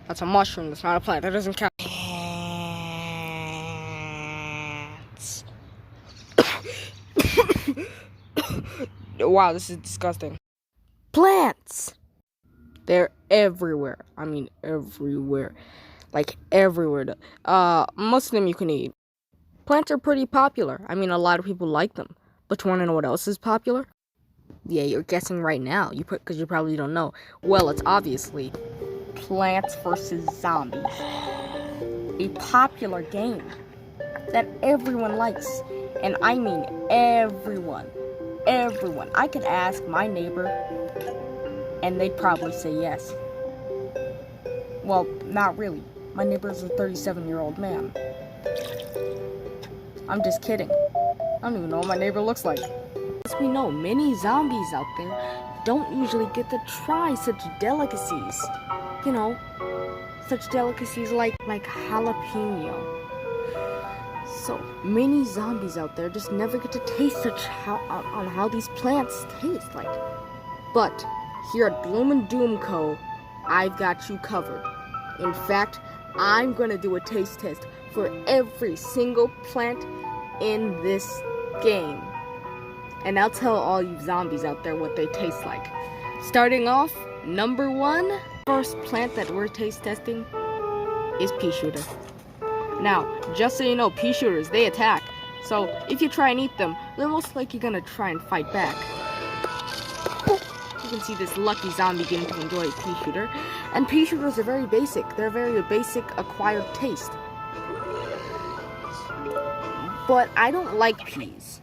That's a mushroom. That's not a plant. That doesn't count. Wow, this is disgusting. Plants! They're everywhere. I mean, everywhere. Like, everywhere. Most of them you can eat. Plants are pretty popular. I mean, a lot of people like them. But you want to know what else is popular? Yeah, you're guessing right now. Because you probably don't know. Well, it's obviously Plants vs. Zombies. A popular game that everyone likes. And I mean everyone. Everyone. I could ask my neighbor, and they'd probably say yes. Well, not really. My neighbor's a 37-year-old man. I'm just kidding. I don't even know what my neighbor looks like. As we know, many zombies out there don't usually get to try such delicacies. You know, such delicacies like jalapeno. So many zombies out there just never get to taste how these plants taste like. But here at Gloom and Doom Co., I've got you covered. In fact, I'm gonna do a taste test for every single plant in this game. And I'll tell all you zombies out there what they taste like. Starting off, number 1, first plant that we're taste testing is pea shooter. Now, just so you know, pea shooters, they attack. So, if you try and eat them, they're most likely gonna try and fight back. You can see this lucky zombie getting to enjoy a pea shooter. And pea shooters are very basic. They're a very basic acquired taste. But I don't like peas.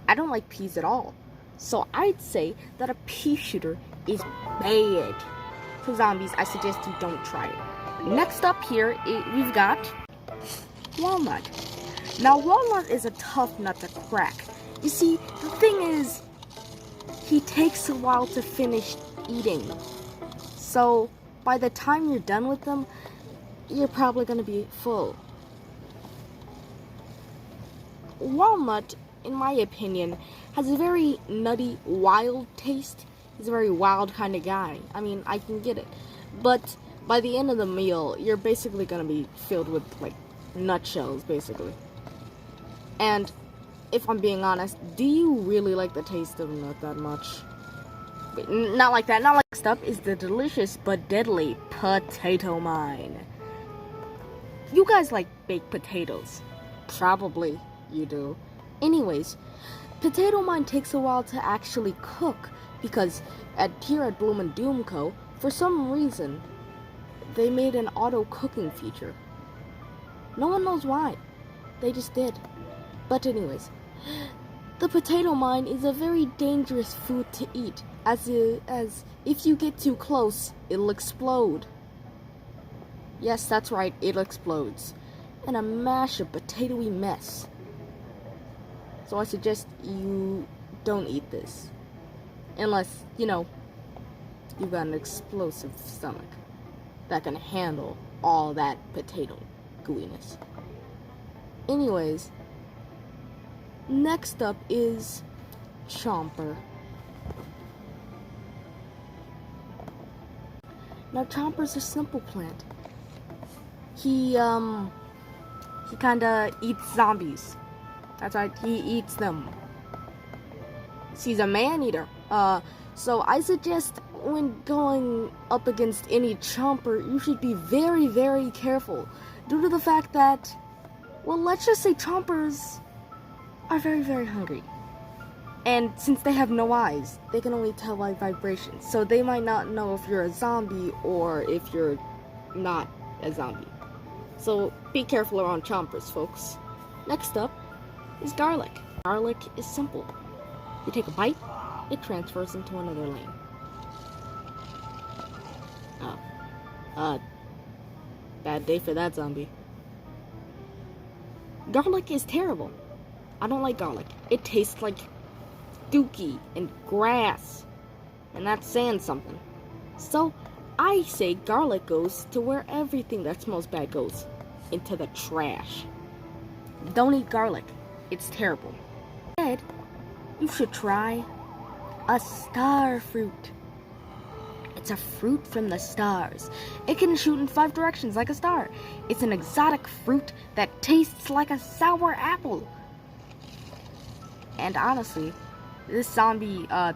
I don't like peas at all. So I'd say that a pea shooter is bad. For zombies, I suggest you don't try it. Next up here, we've got walnut. Now, walnut is a tough nut to crack. You see, the thing is, he takes a while to finish eating. So, by the time you're done with them, you're probably going to be full. Walnut, in my opinion, has a very nutty, wild taste. He's a very wild kind of guy. I mean, I can get it. But by the end of the meal, you're basically going to be filled with, like, nutshells, basically. And if I'm being honest, do you really like the taste of nut that much? Not like that. Not like. Next up is the delicious but deadly potato mine. You guys like baked potatoes. Probably you do. Anyways, potato mine takes a while to actually cook because here at Bloom and Doom Co., for some reason, they made an auto cooking feature. No one knows why. They just did. But anyways, the potato mine is a very dangerous food to eat, as if you get too close, it'll explode. Yes, that's right, it explodes. And a mash of potatoey mess. So I suggest you don't eat this. Unless, you know, you've got an explosive stomach that can handle all that potato gooiness. Anyways, next up is Chomper. Now, Chomper's a simple plant. He kinda eats zombies. That's right, he eats them. He's a man-eater. So I suggest when going up against any Chomper, you should be very, very careful. Due to the fact that, well, let's just say Chompers are very, very hungry. And since they have no eyes, they can only tell by vibrations. So they might not know if you're a zombie or if you're not a zombie. So be careful around Chompers, folks. Next up is garlic. Garlic is simple. You take a bite, it transfers into another lane. Bad day for that zombie. Garlic is terrible. I don't like garlic. It tastes like dookie and grass. And that's saying something. So, I say garlic goes to where everything that smells bad goes. Into the trash. Don't eat garlic. It's terrible. Instead, you should try a star fruit. It's a fruit from the stars. It can shoot in 5 directions like a star. It's an exotic fruit that tastes like a sour apple. And honestly, this zombie, that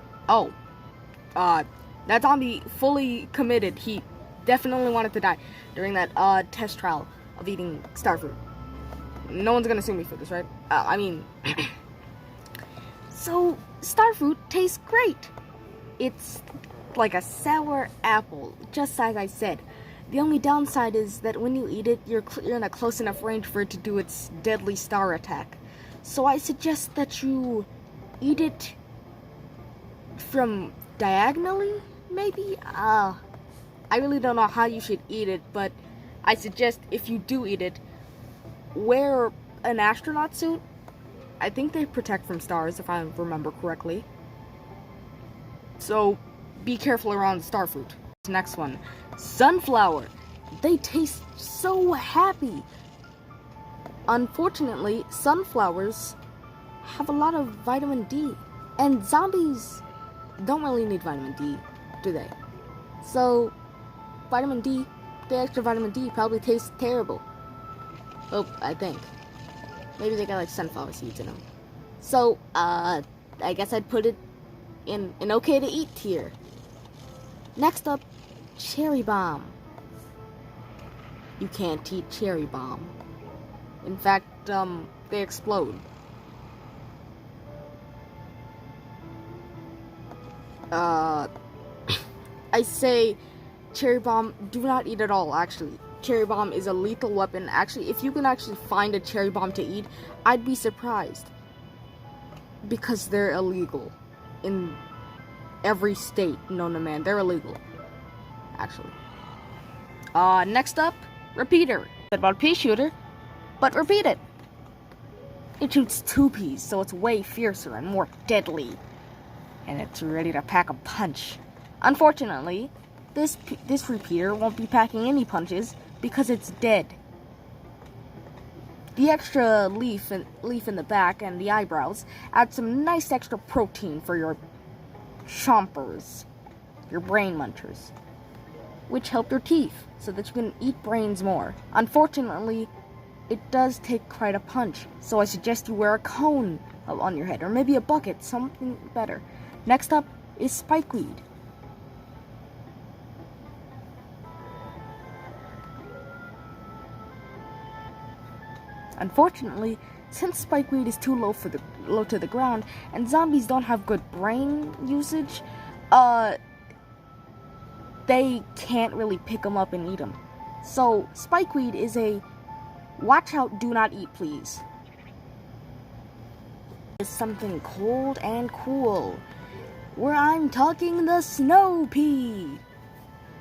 zombie fully committed. He definitely wanted to die during that, test trial of eating starfruit. No one's gonna sue me for this, right? So, starfruit tastes great. It's like a sour apple, just as I said. The only downside is that when you eat it, you're in a close enough range for it to do its deadly star attack. So I suggest that you eat it from diagonally, maybe? I really don't know how you should eat it, but I suggest if you do eat it, wear an astronaut suit. I think they protect from stars, if I remember correctly. So, be careful around starfruit. Next one, sunflower. They taste so happy. Unfortunately, sunflowers have a lot of vitamin D, and zombies don't really need vitamin D, do they? So, vitamin D, the extra vitamin D probably tastes terrible. Oh, I think. Maybe they got like sunflower seeds in them. So, I guess I'd put it in an okay to eat tier. Next up, cherry bomb. You can't eat cherry bomb. In fact, they explode. I say cherry bomb, do not eat at all, actually. Cherry bomb is a lethal weapon. Actually, if you can actually find a cherry bomb to eat, I'd be surprised. Because they're illegal in every state known to man. They're illegal, actually. Next up, repeater. About pea shooter, but repeat it. It shoots 2 peas, so it's way fiercer and more deadly. And it's ready to pack a punch. Unfortunately, this repeater won't be packing any punches because it's dead. The extra leaf in the back and the eyebrows add some nice extra protein for your chompers, your brain munchers, which help your teeth so that you can eat brains more. Unfortunately, it does take quite a punch, so I suggest you wear a cone on your head, or maybe a bucket, something better. Next up is spikeweed. Unfortunately, since spikeweed is too low to the ground, and zombies don't have good brain usage, they can't really pick them up and eat them. So, spikeweed is a watch out, do not eat, please. It's something cold and cool, where I'm talking the snow pea.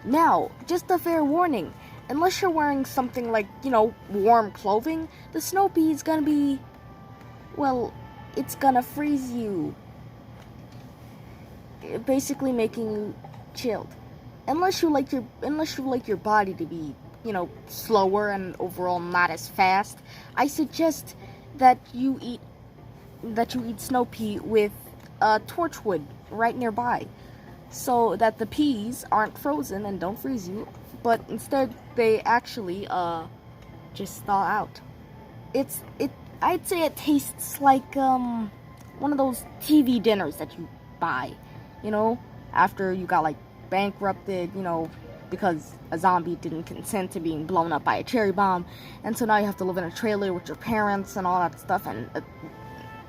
Now, just a fair warning, unless you're wearing something like, warm clothing, the snow pea is gonna be, well, it's gonna freeze you. Basically making you chilled. Unless you like your body to be, slower and overall not as fast, I suggest that you eat snow pea with torchwood right nearby, so that the peas aren't frozen and don't freeze you, but instead they actually just thaw out. I'd say it tastes like one of those TV dinners that you buy, after you got like bankrupted, because a zombie didn't consent to being blown up by a cherry bomb, and so now you have to live in a trailer with your parents and all that stuff. And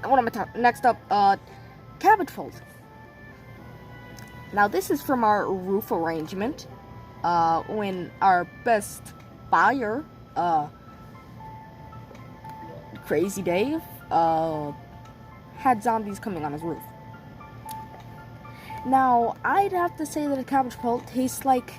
what am I talking? Next up, cabbage poles. Now this is from our roof arrangement, when our best buyer, Crazy Dave, had zombies coming on his roof. Now, I'd have to say that a cabbage pole tastes like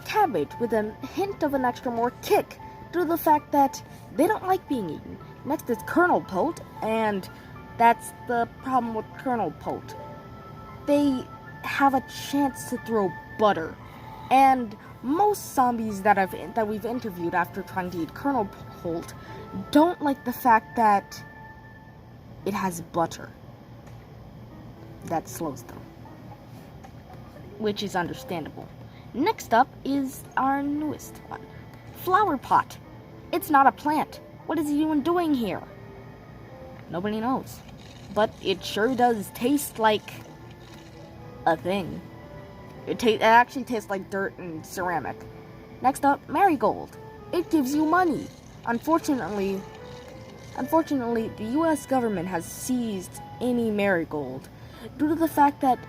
cabbage with a hint of an extra more kick due to the fact that they don't like being eaten. Next is kernel pote, and that's the problem with kernel pote. They have a chance to throw butter, and most zombies that we've interviewed after trying to eat kernel pote don't like the fact that it has butter. That slows them, which is understandable. Next up is our newest one. Flower pot. It's not a plant. What is he even doing here? Nobody knows. But it sure does taste like a thing. It actually tastes like dirt and ceramic. Next up, marigold. It gives you money. Unfortunately, the US government has seized any marigold due to the fact that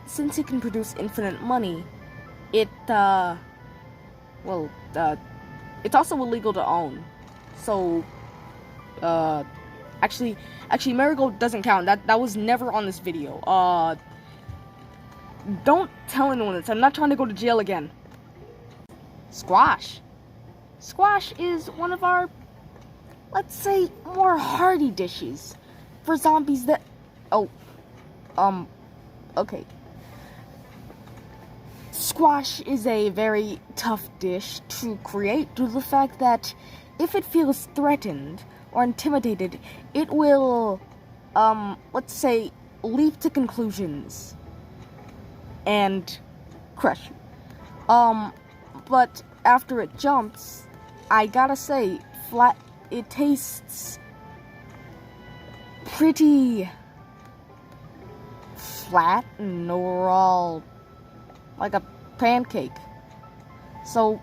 since it can produce infinite money, it's also illegal to own. So, actually, marigold doesn't count. That was never on this video. Don't tell anyone this. I'm not trying to go to jail again. Squash. Squash is one of our, let's say, more hearty dishes for zombies that... okay. Squash is a very tough dish to create due to the fact that if it feels threatened or intimidated, it will, let's say, leap to conclusions and crush you. But after it jumps, I gotta say, it tastes pretty flat and overall like a pancake. So,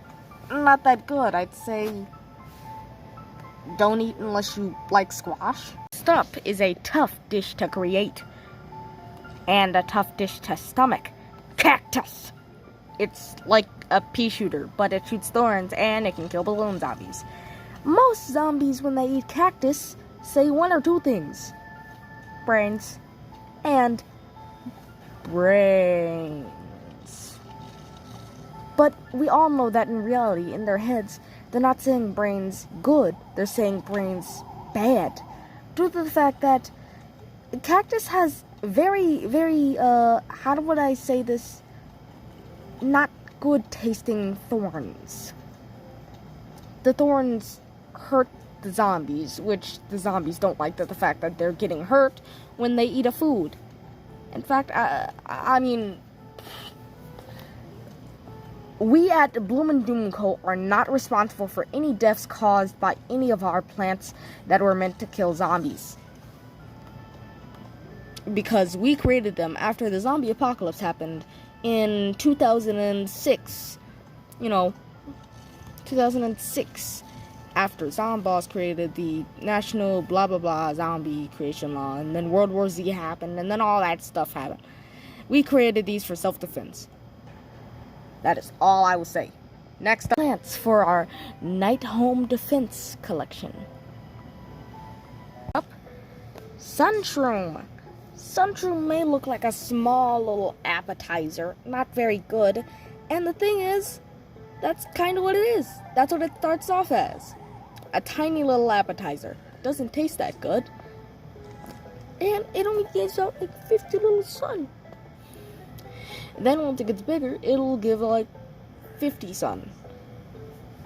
not that good. I'd say don't eat unless you like squash. Next up is a tough dish to create and a tough dish to stomach. Cactus. It's like a pea shooter, but it shoots thorns and it can kill balloon zombies. Most zombies, when they eat cactus, say one or two things: brains and brains. But we all know that in reality, in their heads, they're not saying brains good, they're saying brains bad. Due to the fact that cactus has very, very, how would I say this? Not good tasting thorns. The thorns hurt the zombies, which the zombies don't like the fact that they're getting hurt when they eat a food. In fact, I mean, we at Bloom and Doom Co. are not responsible for any deaths caused by any of our plants that were meant to kill zombies. Because we created them after the zombie apocalypse happened in 2006. 2006. After Zomboss created the National blah blah blah zombie creation law, and then World War Z happened, and then all that stuff happened. We created these for self-defense. That is all I will say. Next up, plants for our Night Home Defense collection. Up, Sunshroom. Sunshroom may look like a small little appetizer, not very good. And the thing is, that's kind of what it is. That's what it starts off as. A tiny little appetizer. Doesn't taste that good. And it only gives out like 50 little sun. Then once it gets bigger, it'll give like 50 sun.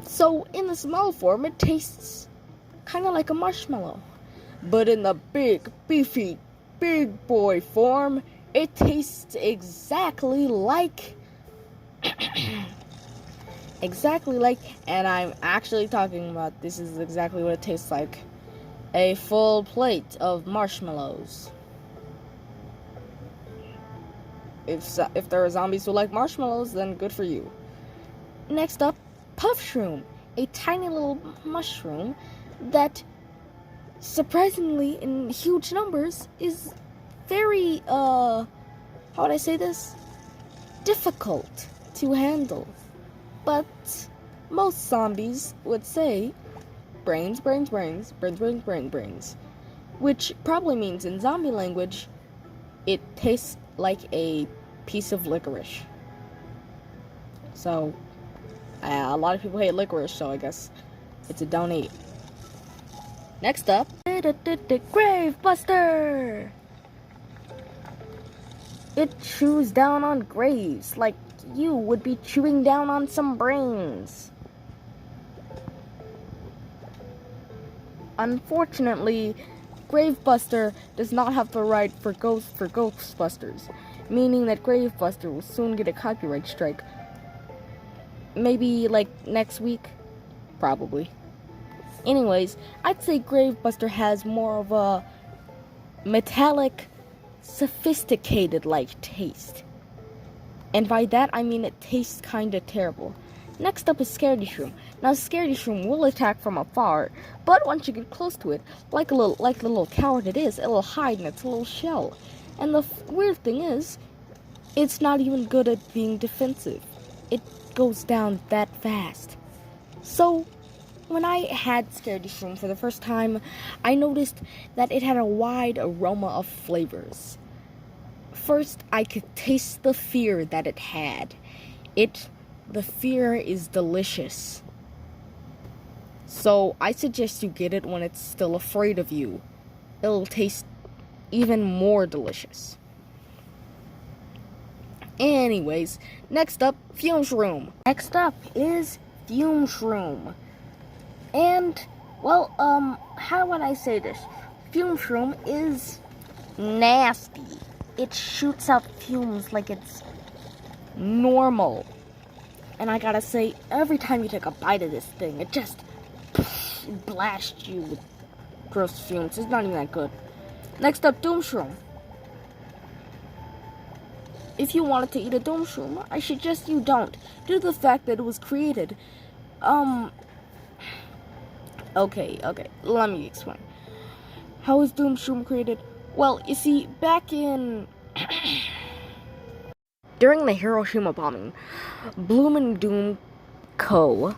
So in the small form, it tastes kind of like a marshmallow. But in the big, beefy, big boy form, it tastes exactly like... and I'm actually talking about, this is exactly what it tastes like. A full plate of marshmallows. If there are zombies who like marshmallows, then good for you. Next up, Puff Shroom. A tiny little mushroom that, surprisingly, in huge numbers, is very, how would I say this? Difficult to handle. But most zombies would say, brains, brains, brains, brains, brains, brains, brains. Which probably means in zombie language, it tastes like a piece of licorice. So, a lot of people hate licorice, so I guess it's a don't eat. Next up, Grave Buster! It chews down on graves like you would be chewing down on some brains. Unfortunately, Gravebuster does not have the right for Ghostbusters, meaning that Gravebuster will soon get a copyright strike maybe like next week, probably. Anyways, I'd say Gravebuster has more of a metallic, sophisticated like taste. And by that I mean it tastes kinda terrible. Next up is Scaredy Shroom. Now Scaredy Shroom will attack from afar, but once you get close to it, like the little coward it is, it'll hide in its little shell. And the weird thing is, it's not even good at being defensive. It goes down that fast. So when I had Scaredy Shroom for the first time, I noticed that it had a wide aroma of flavors. First, I could taste the fear that it had. The fear is delicious. So I suggest you get it when it's still afraid of you. It'll taste even more delicious. Anyways, next up, Fume Shroom. Next up is Fume Shroom. And, well, how would I say this? Fume Shroom is nasty. It shoots out fumes like it's normal. And I gotta say, every time you take a bite of this thing, it just blasts you with gross fumes. It's not even that good. Next up, Doom Shroom. If you wanted to eat a Doom Shroom, I suggest you don't, due to the fact that it was created. Okay, let me explain. How was Doom Shroom created? Well, you see, back in during the Hiroshima bombing, Bloom and Doom Co.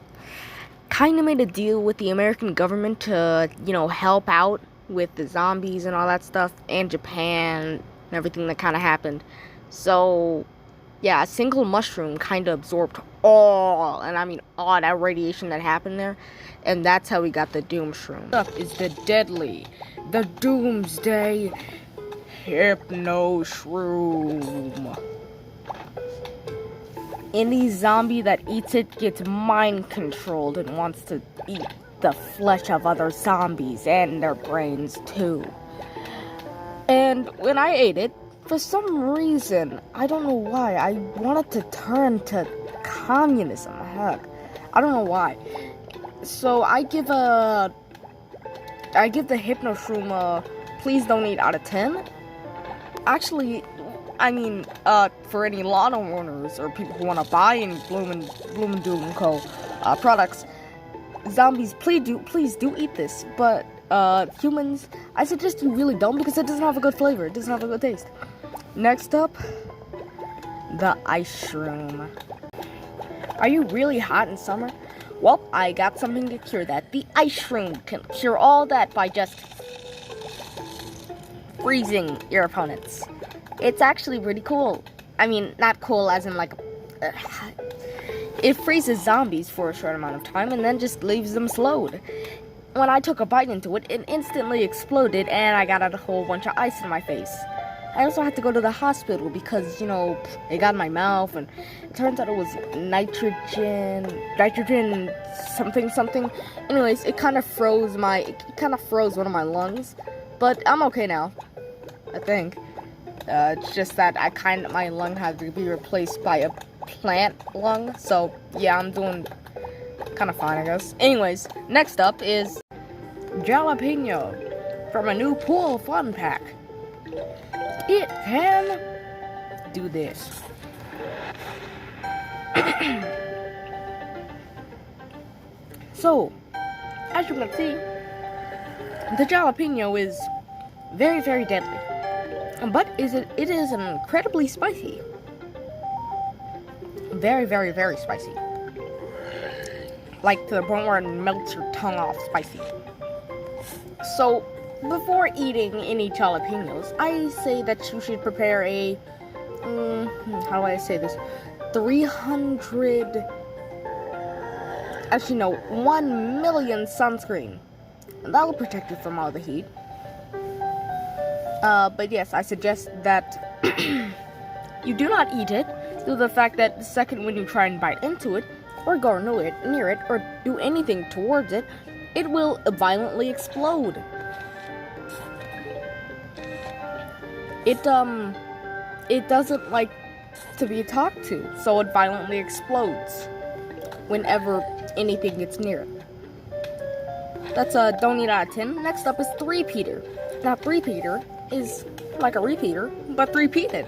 kind of made a deal with the American government to, help out with the zombies and all that stuff, and Japan and everything that kind of happened. So, yeah, a single mushroom kind of absorbed all that radiation that happened there, and that's how we got the Doom Shroom. Up is the Doomsday Hypno Shroom. Any zombie that eats it gets mind controlled and wants to eat the flesh of other zombies and their brains too. And when I ate it, for some reason, I don't know why, I wanted to turn to communism. Heck, I don't know why. So I give the Hypno Shroom a please don't eat out of 10. Actually, for any lot owners or people who want to buy any Bloom and Doom Co. Products, zombies, please do eat this. But humans, I suggest you really don't, because it doesn't have a good flavor. It doesn't have a good taste. Next up, the Ice Shroom. Are you really hot in summer? Well, I got something to cure that. The Ice Shroom can cure all that by just freezing your opponents. It's actually pretty cool. Not cool as in it freezes zombies for a short amount of time and then just leaves them slowed. When I took a bite into it, it instantly exploded and I got a whole bunch of ice in my face. I also had to go to the hospital because, it got in my mouth, and it turns out it was nitrogen something. Anyways, it kind of froze one of my lungs, but I'm okay now, I think. It's just that my lung had to be replaced by a plant lung, so yeah, I'm doing kind of fine, I guess. Anyways, next up is Jalapeno from a new Pool Fun Pack. It can do this. So, as you can see, the jalapeno is very, very deadly. But it is incredibly spicy. Very, very, very spicy. Like to the point where it melts your tongue off spicy. So, before eating any jalapenos, I say that you should prepare a, 1 million sunscreen. And that'll protect you from all the heat. But yes, I suggest that you do not eat it, due to the fact that the second when you try and bite into it, or go near it, or do anything towards it, it will violently explode. It doesn't like to be talked to, so it violently explodes. whenever anything gets near it. That's a don't eat out of 10. Next up is three-peater. Now, three-peater is like a repeater, but three-peated.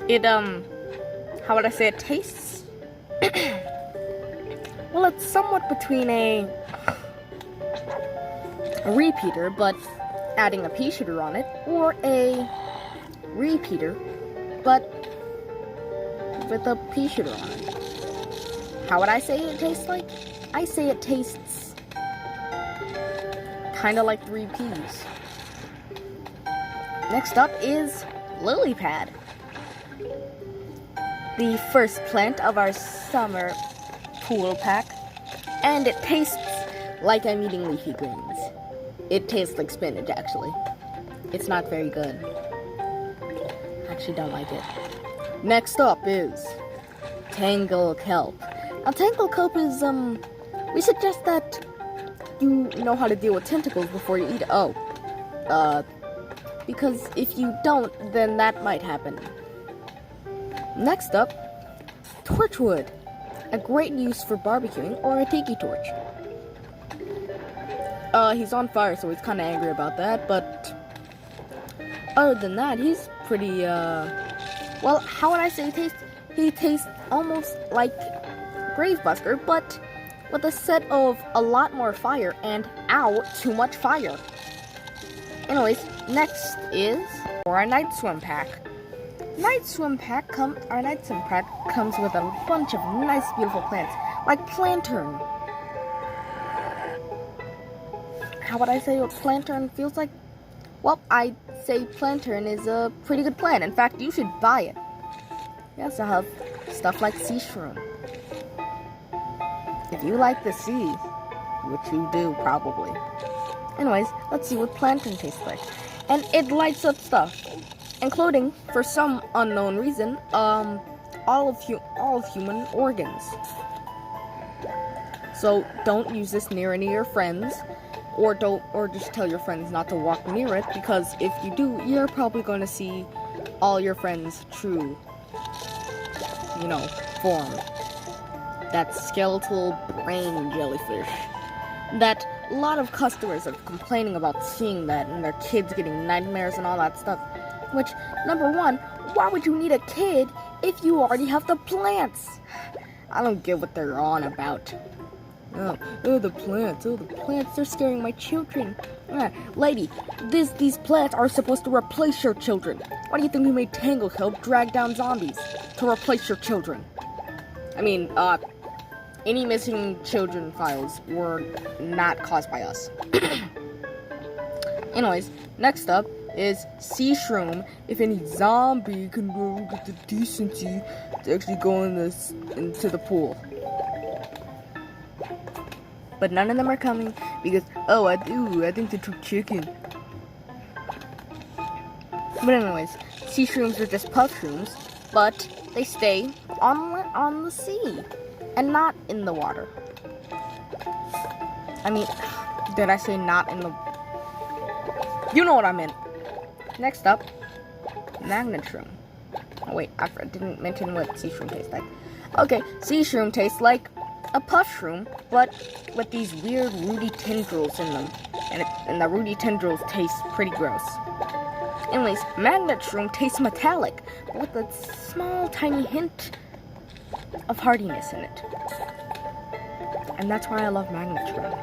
It, how would I say it tastes? Well, it's somewhat between a repeater, but adding a pea shooter on it, or a repeater, but with a pea shooter on it. How would I say it tastes like? I say it tastes kind of like 3 peas. Next up is lily pad, the first plant of our summer pool pack, and it tastes like I'm eating leafy greens. It tastes like spinach, actually. It's not very good. I actually don't like it. Next up is tangle kelp. Now, tangle kelp is, we suggest that you know how to deal with tentacles before you eat it. Because if you don't, then that might happen. Next up, torchwood. A great use for barbecuing or a tiki torch. He's on fire, so he's kind of angry about that, but other than that, he's pretty, well, how would I say he tastes? He tastes almost like Gravebuster, but with a set of a lot more fire and, ow, too much fire. Anyways, next is our night swim pack. Our night swim pack comes with a bunch of nice, beautiful plants, like plantain. How would I say what plantain feels like? Well, I'd say plantain is a pretty good plant. In fact, you should buy it. You also have stuff like sea shroom. If you like the sea, which you do probably. Anyways, let's see what plantain tastes like. And it lights up stuff, including, for some unknown reason, all of human organs. So don't use this near any of your friends. Or just tell your friends not to walk near it, because if you do, you're probably going to see all your friends' true, form. That skeletal brain jellyfish. That a lot of customers are complaining about seeing that, and their kids getting nightmares and all that stuff. Which, number one, why would you need a kid if you already have the plants? I don't get what they're on about. The plants, they're scaring my children. Lady, these plants are supposed to replace your children. Why do you think we made tangle kelp drag down zombies? To replace your children. I mean, any missing children files were not caused by us. Anyways, next up is sea shroom. If any zombie can get the decency to actually go into the pool. But none of them are coming because, I think they're too chicken. But anyways, sea shrooms are just puff shrooms, but they stay on the sea and not in the water. I mean, did I say not in the... You know what I meant. Next up, magnet shroom. Oh wait, I didn't mention what sea shroom tastes like. Okay, sea shroom tastes like a puff shroom, but with these weird rooty tendrils in them. And the rooty tendrils taste pretty gross. Anyways, magnet shroom tastes metallic, but with a small, tiny hint of hardiness in it. And that's why I love magnet shroom.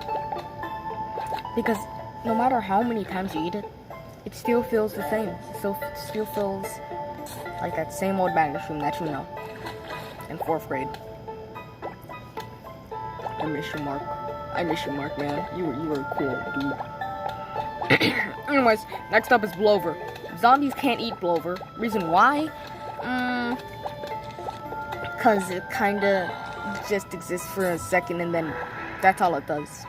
Because no matter how many times you eat it, it still feels the same. It still feels like that same old magnet shroom that you know in 4th grade. I miss you, Mark, man. You were cool, dude. Anyways, next up is blover. Zombies can't eat blover. Reason why? Because it kinda just exists for a second and then that's all it does.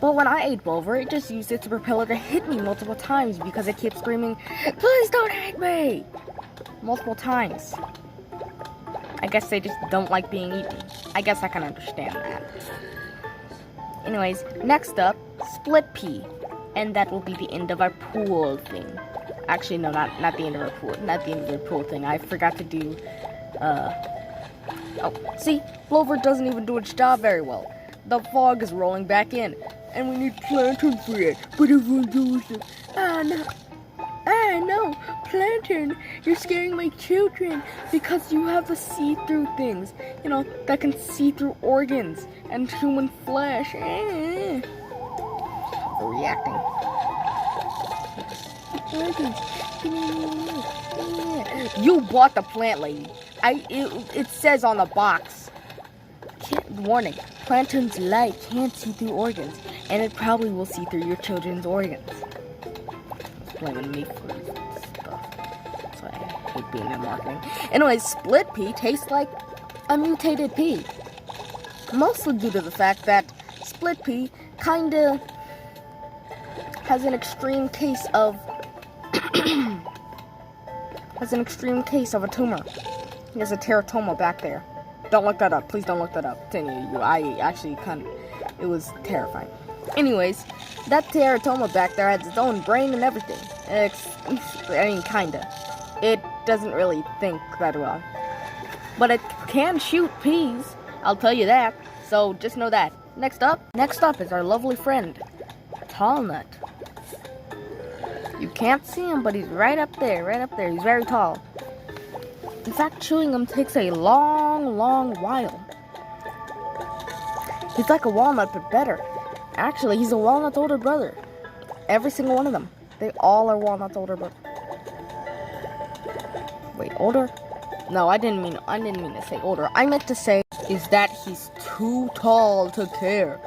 But when I ate blover, it just used its propeller to hit me multiple times because it kept screaming, "Please don't hit me!" multiple times. I guess they just don't like being eaten. I guess I can understand that. Anyways, next up, split pea. And that will be the end of our pool thing. Actually, no, not the end of our pool. Not the end of our pool thing. I forgot to do Oh, see? Blover doesn't even do its job very well. The fog is rolling back in, and we need Plantain for it. But everyone's always like, no, Plantain, you're scaring my children because you have the see-through things, that can see through organs and human flesh. Reacting. You bought the plant, lady. It says on the box. Warning, Plantain's light can't see through organs, and it probably will see through your children's organs. It's blaming me for this stuff. That's why I hate being in marketing. Anyways, split pea tastes like a mutated pea. Mostly due to the fact that split pea kinda has an extreme case of a tumor. He has a teratoma back there. Don't look that up. Please don't look that up. It was terrifying. Anyways, that teratoma back there has its own brain and everything. Kinda. It doesn't really think that well. But it can shoot peas. I'll tell you that. So just know that. Next up is our lovely friend, Tall Nut. You can't see him, but he's right up there. He's very tall. In fact, chewing him takes a long, long while. He's like a walnut, but better. Actually, he's a walnut's older brother. Every single one of them. They all are walnut's older brother. Wait, older? No, I didn't mean to say older. I meant to say is that he's too tall to care.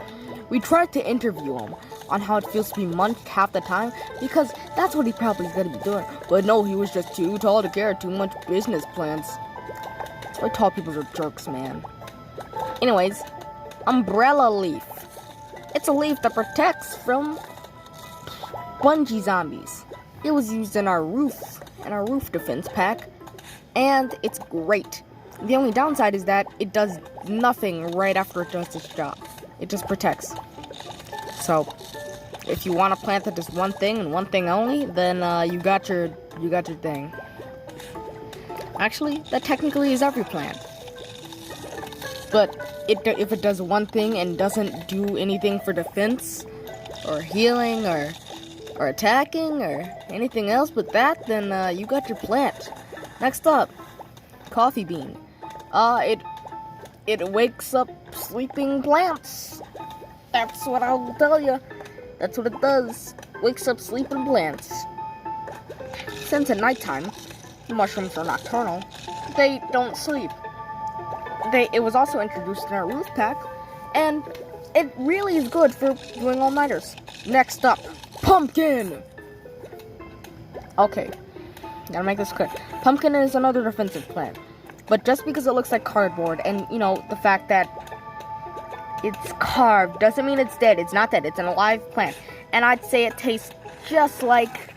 We tried to interview him on how it feels to be munched half the time, because that's what he probably is going to be doing. But no, he was just too tall to care, too much business plans. That's why tall people are jerks, man. Anyways, umbrella leaf. It's a leaf that protects from bungee zombies. It was used in our roof defense pack, and it's great. The only downside is that it does nothing right after it does its job. It just protects. So, if you want a plant that does one thing and one thing only, then you got your thing. Actually, that technically is every plant. But if it does one thing and doesn't do anything for defense, or healing, or attacking, or anything else but that, then you got your plant. Next up, coffee bean. It wakes up sleeping plants. That's what I'll tell you. That's what it does. Wakes up sleeping plants. Since at nighttime, mushrooms are nocturnal, they don't sleep. It was also introduced in our roof pack, and it really is good for doing all-nighters. Next up, pumpkin. Okay, gotta make this clear. Pumpkin is another defensive plant, but just because it looks like cardboard, and the fact that it's carved doesn't mean it's dead. It's not dead. It's an alive plant, and I'd say it tastes just like.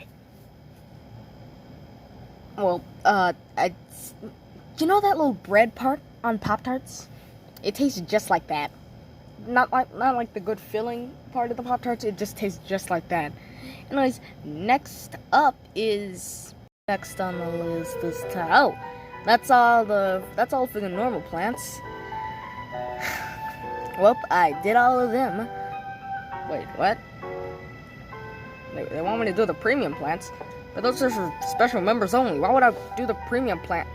Well, you know that little bread part on Pop-Tarts? It tastes just like that. Not like the good filling part of the Pop-Tarts. It just tastes just like that. Anyways, next on the list this time. Oh, that's all for the normal plants. Well, I did all of them. Wait, what? They want me to do the premium plants, but those are for special members only. Why would I do the premium plant?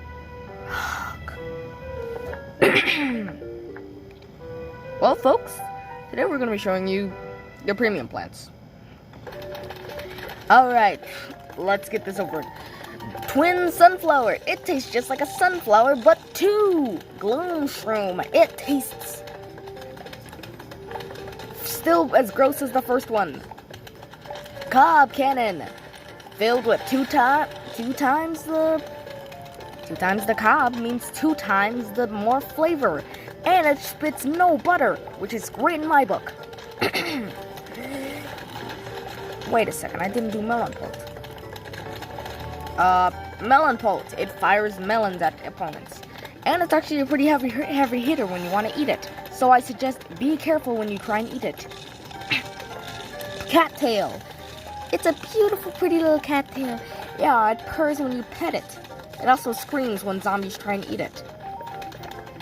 Well, folks, today we're going to be showing you the premium plants. Alright, let's get this over. Twin sunflower. It tastes just like a sunflower, but two. Gloom shroom. It tastes still as gross as the first one. Cob cannon. Filled with two times the cob means 2 times the more flavor. And it spits no butter, which is great in my book. Wait a second, I didn't do melon pult. Melon pult. It fires melons at opponents. And it's actually a pretty heavy hitter when you want to eat it. So I suggest be careful when you try and eat it. Cattail. It's a beautiful, pretty little cattail. Yeah, it purrs when you pet it. It also screams when zombies try and eat it.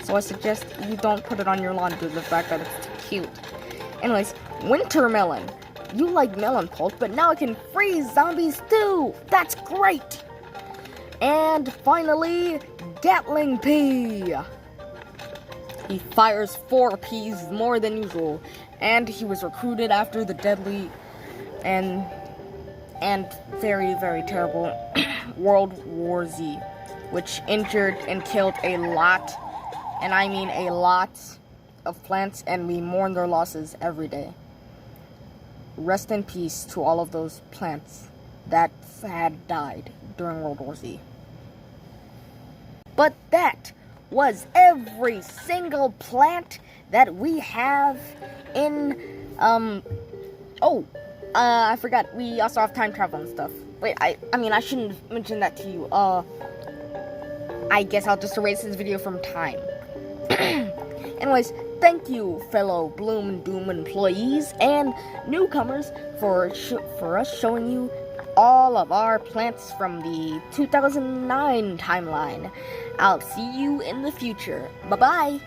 So I suggest you don't put it on your lawn due to the fact that it's too cute. Anyways, winter melon. You like melon pulp, but now I can freeze zombies too. That's great. And finally, Gatling pea. He fires 4 peas more than usual, and he was recruited after the deadly and very, very terrible World War Z, which injured and killed a lot, and I mean a lot, of plants, and we mourn their losses every day. Rest in peace to all of those plants that had died during World War Z. But that was every single plant that we have in, I forgot, we also have time travel and stuff. Wait, I mean, I shouldn't have mentioned that to you. I guess I'll just erase this video from time. Anyways, thank you, fellow Bloom and Doom employees and newcomers, for us showing you all of our plants from the 2009 timeline. I'll see you in the future. Bye-bye!